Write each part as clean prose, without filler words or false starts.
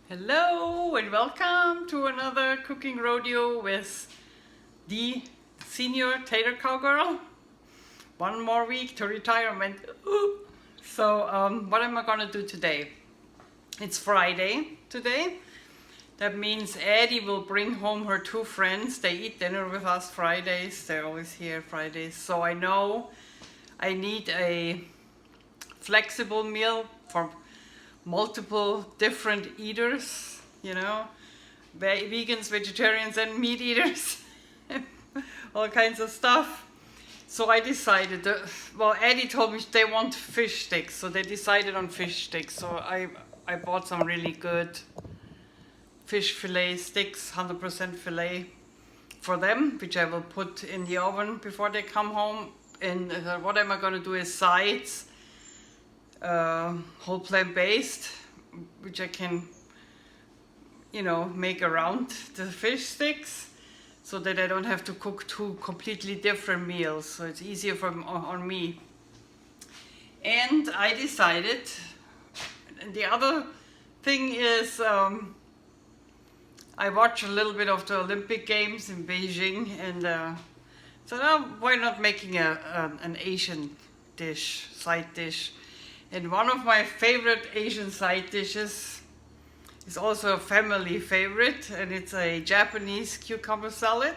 Hello and welcome to another cooking rodeo with the senior tater cowgirl. One more week to retirement. So what am I gonna do today? It's Friday today. That means Eddie will bring home her two friends. They eat dinner with us Fridays. They're always here Fridays. So I know I need a flexible meal for multiple different eaters, you know, vegans, vegetarians and meat eaters, all kinds of stuff. So I decided, well, Eddie told me they want fish sticks, so they decided on fish sticks. So I bought some really good fish fillet sticks, 100% fillet for them, which I will put in the oven before they come home. And what am I going to do is sides, whole plant-based, which I can, you know, make around the fish sticks so that I don't have to cook two completely different meals, so it's easier on me. And I decided, and the other thing is, I watch a little bit of the Olympic Games in Beijing, and so now why not making an Asian dish, side dish. And one of my favorite Asian side dishes is also a family favorite, and it's a Japanese cucumber salad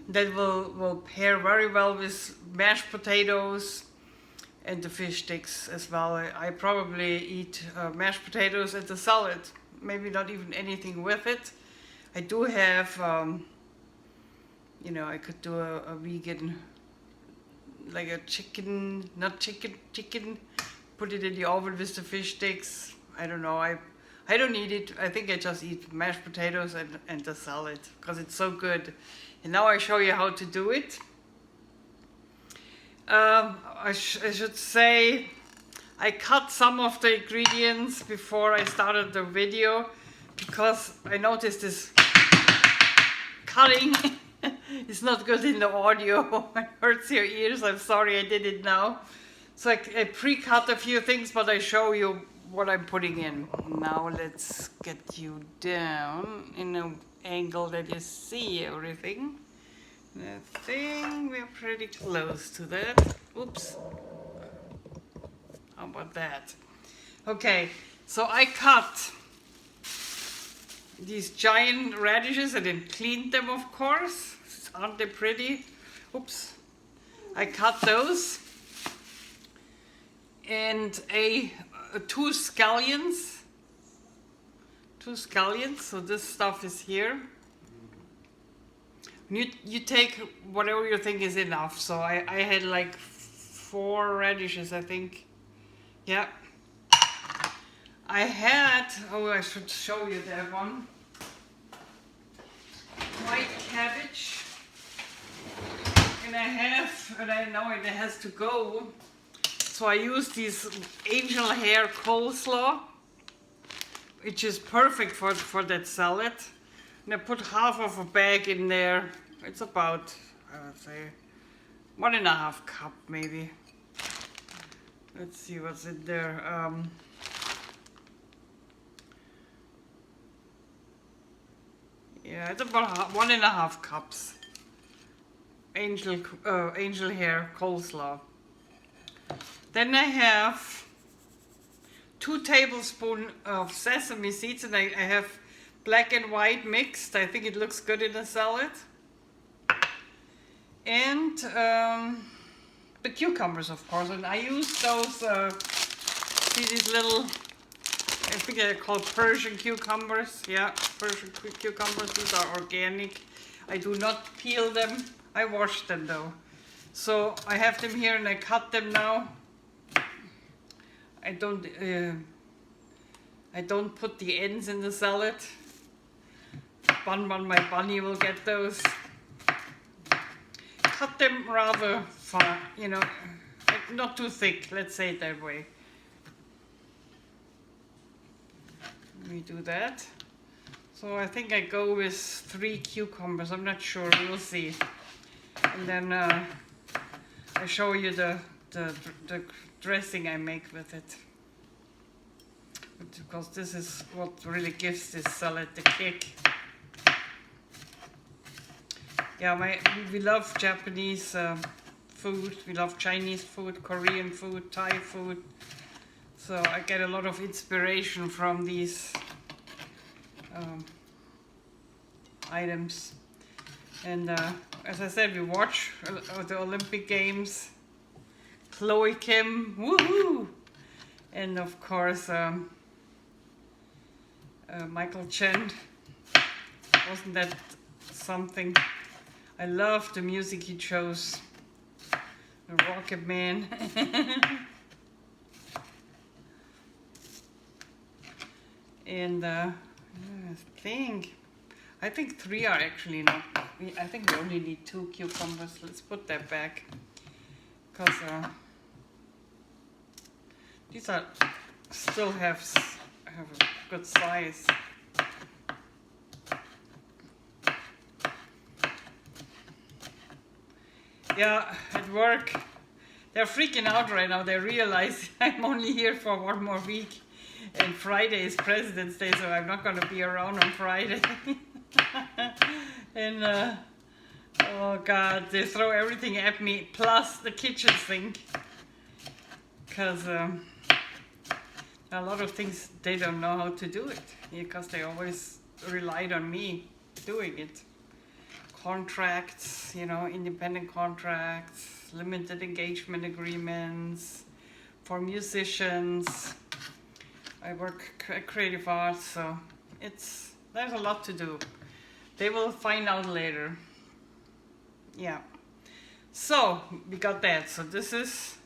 that will pair very well with mashed potatoes and the fish sticks as well. I probably eat mashed potatoes and the salad, maybe not even anything with it. I do have, you know, I could do a vegan, like a chicken, not chicken, put it in the oven with the fish sticks. I don't know, I don't eat it. I think I just eat mashed potatoes and the salad because it's so good. And now I show you how to do it. I should say I cut some of the ingredients before I started the video because I noticed this cutting is not good in the audio. It hurts your ears. I'm sorry I did it now. So I pre-cut a few things, but I show you what I'm putting in. Now let's get you down in an angle that you see everything. I think we're pretty close to that. Oops. How about that? Okay, so I cut these giant radishes. I didn't clean them, of course. Aren't they pretty? Oops. I cut those. And two scallions. So this stuff is here. You take whatever you think is enough. So I had like 4 radishes, I think. Yeah. I had, oh, I should show you that one. White cabbage. And I know it has to go. So I use this angel hair coleslaw, which is perfect for that salad. And I put half of a bag in there. It's about, I would say, 1.5 cup maybe. Let's see what's in there. Yeah, it's about 1.5 cups. Angel hair coleslaw. Then I have 2 tablespoons of sesame seeds, and I have black and white mixed. I think it looks good in a salad. And the cucumbers, of course. And I use those, see these little, I think they're called Persian cucumbers. Yeah, Persian cucumbers. These are organic. I do not peel them. I wash them though. So I have them here and I cut them now. I don't put the ends in the salad. My bunny will get those. Cut them rather far, you know, not too thick, let's say it that way. Let me do that. So I think I go with 3 cucumbers, I'm not sure, we'll see. And then I show you the dressing I make with it. because this is what really gives this salad the kick. Yeah, we love Japanese food, we love Chinese food, Korean food, Thai food. So I get a lot of inspiration from these items. And as I said, we watch the Olympic Games. Chloe Kim, woohoo! And of course, Michael Chen. Wasn't that something? I love the music he chose. The Rocket Man. And I think 3 are actually not. I think we only need 2 cucumbers. Let's put that back, because these are still have a good size. Yeah, at work they're freaking out right now. They realize I'm only here for 1 more week, and Friday is President's Day, so I'm not going to be around on Friday. And oh God, they throw everything at me, plus the kitchen sink, because a lot of things they don't know how to do it, because they always relied on me doing it. Contracts, you know, independent contracts, limited engagement agreements for musicians. I work creative arts, so there's a lot to do. They will find out later. Yeah. So we got that. So this is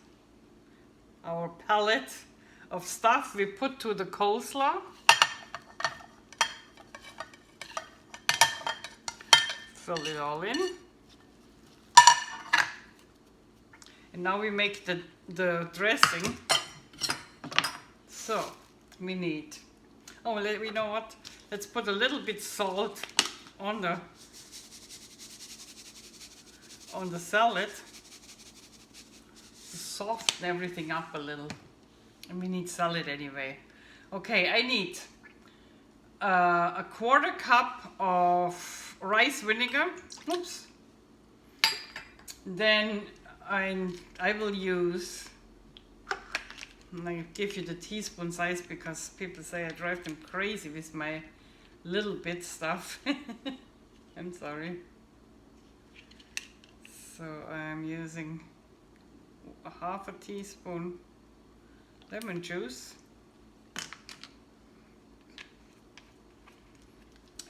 our palette of stuff we put to the coleslaw. Fill it all in. And now we make the dressing. So we need, we know what? Let's put a little bit salt on the salad to soften everything up a little. And we need salad anyway. Okay, I need a 1/4 cup of rice vinegar. Oops. Then I will use, I give you the teaspoon size because people say I drive them crazy with my little bit stuff. I'm sorry. So I'm using 1/2 teaspoon lemon juice.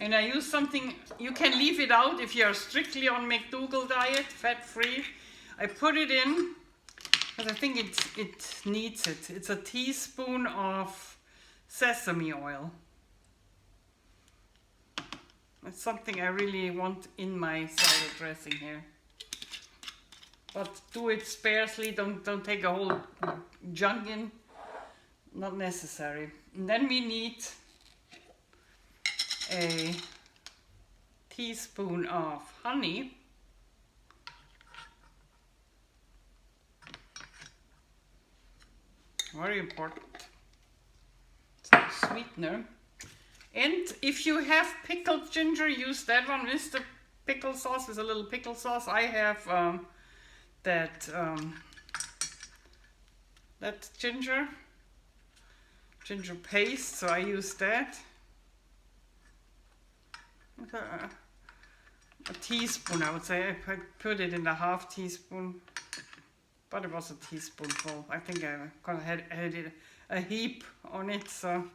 And I use something, you can leave it out if you are strictly on McDougall diet, fat-free. I put it in because I think it needs it. It's a teaspoon of sesame oil. It's something I really want in my salad dressing here. But do it sparsely, don't take a whole jug in. Not necessary. And then we need a teaspoon of honey. Very important. Some sweetener. And if you have pickled ginger, use that one with the pickle sauce, with a little pickle sauce. I have that ginger paste, so I use that. A teaspoon, I would say. I put it in a 1/2 teaspoon, but it was a teaspoonful. I think I had it a heap on it, so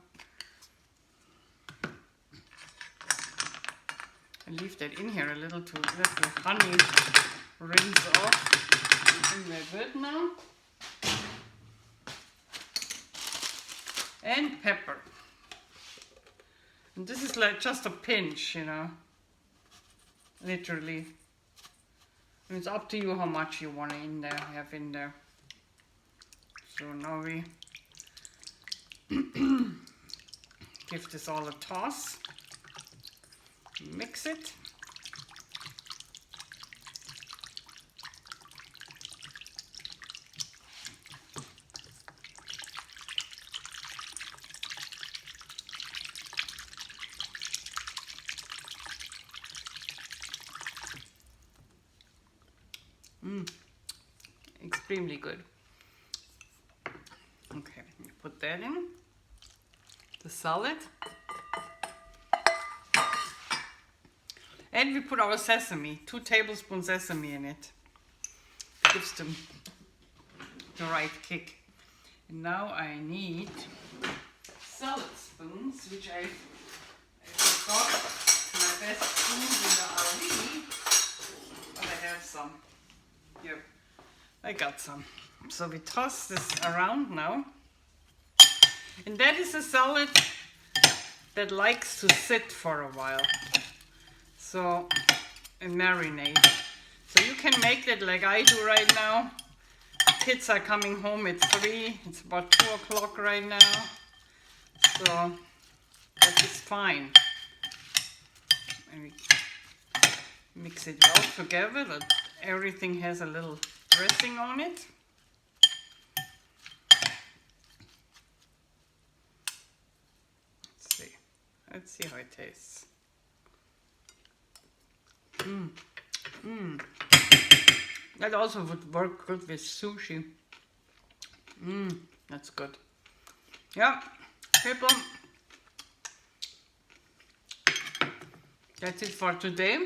I leave that in here a little to let the honey rinse off. I think we're good now. And pepper. And this is like just a pinch, you know, literally. And it's up to you how much you want have in there. So now we give this all a toss. Mix it. Extremely good. Okay, put that in. The salad. And we put our sesame, 2 tablespoons sesame in it. Gives them the right kick. And now I need salad spoons, which I got my best spoons in the RV, but I have some. Here, I got some. So we toss this around now. And that is a salad that likes to sit for a while. So, and marinate. So you can make that like I do right now. Kids are coming home at 3. It's about 2 o'clock right now. So that is fine. And we mix it well together that everything has a little dressing on it. Let's see how it tastes. That also would work good with sushi. That's good. Yeah, people. That's it for today.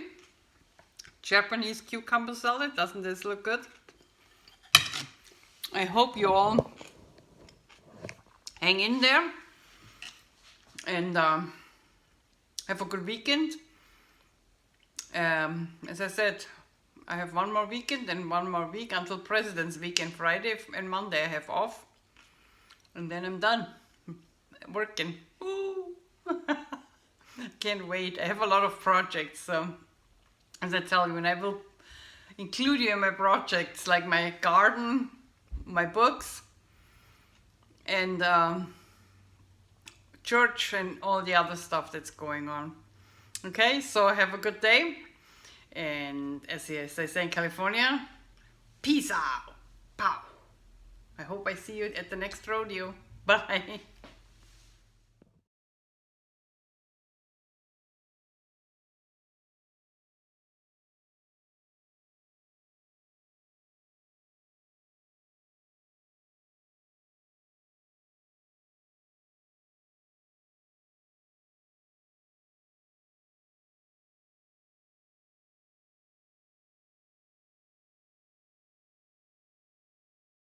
Japanese cucumber salad. Doesn't this look good? I hope you all hang in there and have a good weekend. As I said, I have one more weekend and one more week until President's Weekend. Friday and Monday I have off. And then I'm done working. Ooh. Can't wait. I have a lot of projects. So, as I tell you, and I will include you in my projects, like my garden, my books, and church, and all the other stuff that's going on. Okay, so have a good day. And as they say in California, peace out. Pow. I hope I see you at the next rodeo. Bye.